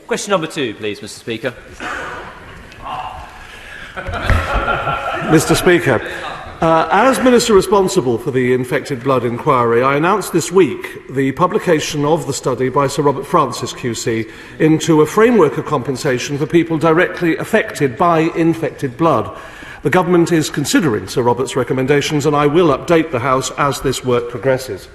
Question number 2, please, Mr. Speaker. Mr. Speaker, as Minister responsible for the infected blood inquiry, I announced this week the publication of the study by Sir Robert Francis QC into a framework of compensation for people directly affected by infected blood. The Government is considering Sir Robert's recommendations, and I will update the House as this work progresses.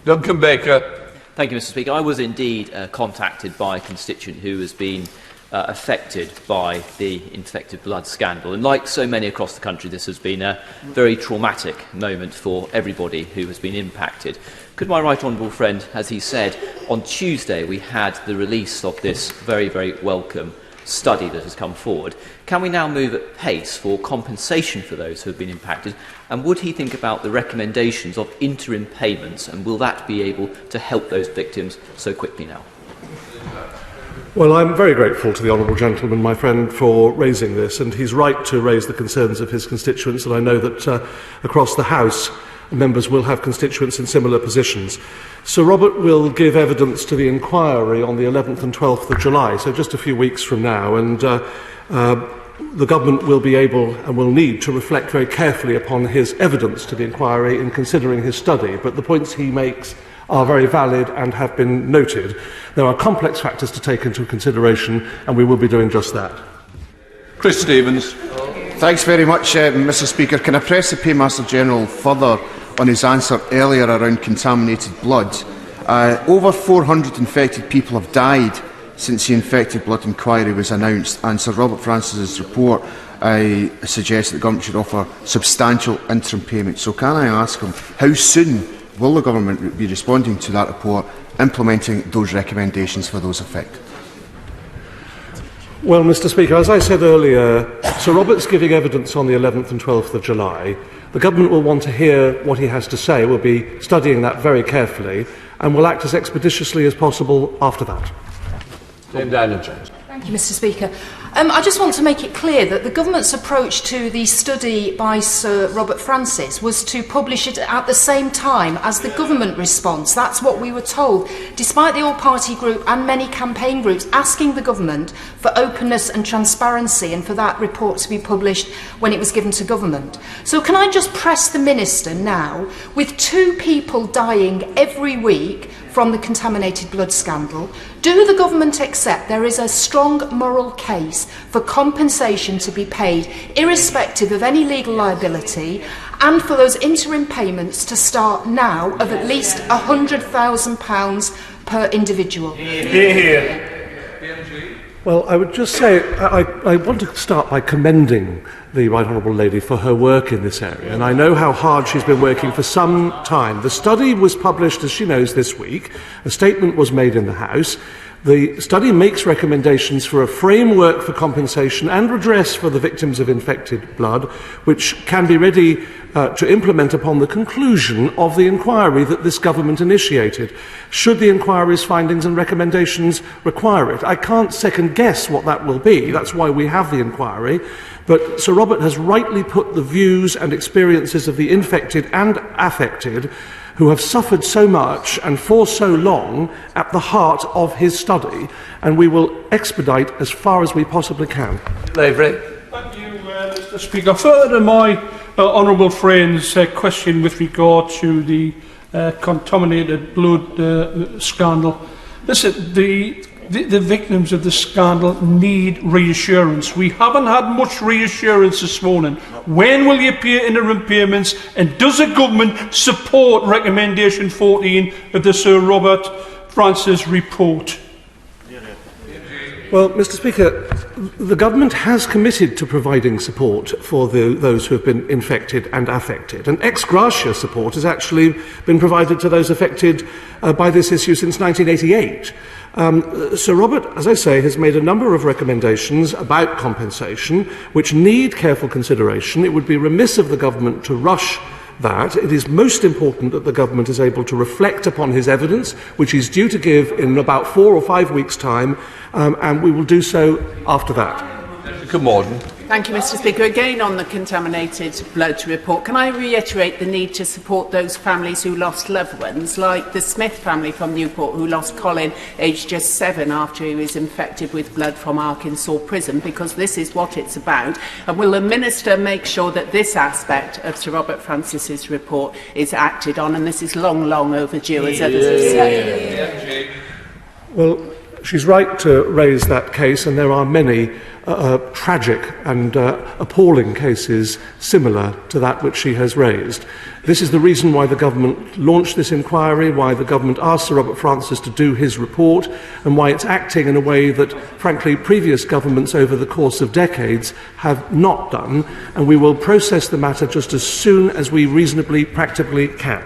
Duncan Baker. Thank you, Mr. Speaker. I was indeed contacted by a constituent who has been affected by the infected blood scandal. And like so many across the country, this has been a very traumatic moment for everybody who has been impacted. Could my right honourable friend, as he said, on Tuesday we had the release of this very, very welcome study that has come forward. Can we now move at pace for compensation for those who have been impacted? And would he think about the recommendations of interim payments, and will that be able to help those victims so quickly now? Well, I'm very grateful to the honourable gentleman, my friend, for raising this, and he's right to raise the concerns of his constituents, and I know that across the House, members will have constituents in similar positions. Sir Robert will give evidence to the inquiry on the 11th and 12th of July, so just a few weeks from now, and the Government will be able and will need to reflect very carefully upon his evidence to the inquiry in considering his study, but the points he makes are very valid and have been noted. There are complex factors to take into consideration, and we will be doing just that. Chris Stevens. Thanks very much, Mr. Speaker. Can I press the Paymaster General further on his answer earlier around contaminated blood? Over 400 infected people have died since the infected blood inquiry was announced, and Sir Robert Francis's report suggests that the Government should offer substantial interim payments. So can I ask him, how soon will the Government be responding to that report, implementing those recommendations for those affected? Well, Mr. Speaker, as I said earlier, Sir Robert's giving evidence on the 11th and 12th of July. The Government will want to hear what he has to say. We'll be studying that very carefully and will act as expeditiously as possible after that. Thank you, Mr. Speaker. I just want to make it clear that the Government's approach to the study by Sir Robert Francis was to publish it at the same time as the Government response. That's what we were told, despite the all-party group and many campaign groups asking the Government for openness and transparency and for that report to be published when it was given to Government. So can I just press the Minister now, with 2 people dying every week from the contaminated blood scandal, do the Government accept there is a strong moral case for compensation to be paid, irrespective of any legal liability, and for those interim payments to start now of at least £100,000 per individual? Well, I would just say I want to start by commending the Right Honourable Lady for her work in this area, and I know how hard she's been working for some time. The study was published, as she knows, this week. A statement was made in the House. The study makes recommendations for a framework for compensation and redress for the victims of infected blood, which can be ready to implement upon the conclusion of the inquiry that this Government initiated, should the inquiry's findings and recommendations require it. I can't second-guess what that will be. That's why we have the inquiry. But Sir Robert has rightly put the views and experiences of the infected and affected who have suffered so much and for so long at the heart of his study, and we will expedite as far as we possibly can. Lavery. Thank you, Mr. Speaker. Further to my honourable friend's question with regard to the contaminated blood scandal, listen, the victims of the scandal need reassurance. We haven't had much reassurance this morning. When will you pay interim payments, and does the Government support recommendation 14 of the Sir Robert Francis report? Well, Mr. Speaker, the Government has committed to providing support for those who have been infected and affected, and ex gratia support has actually been provided to those affected by this issue since 1988. Sir Robert, as I say, has made a number of recommendations about compensation which need careful consideration. It would be remiss of the Government to rush that. It is most important that the Government is able to reflect upon his evidence, which is due to give in about 4 or 5 weeks' time, and we will do so after that. Jessica Morden. Thank you, Mr. Speaker. Again, on the contaminated blood report, can I reiterate the need to support those families who lost loved ones, like the Smith family from Newport who lost Colin, aged just 7, after he was infected with blood from Arkansas prison, because this is what it's about. And will the Minister make sure that this aspect of Sir Robert Francis's report is acted on? And this is long, long overdue, as others have said. Well, she's right to raise that case, and there are many tragic and appalling cases similar to that which she has raised. This is the reason why the government launched this inquiry, why the government asked Sir Robert Francis to do his report, and why it's acting in a way that, frankly, previous governments over the course of decades have not done, and we will process the matter just as soon as we reasonably, practically can.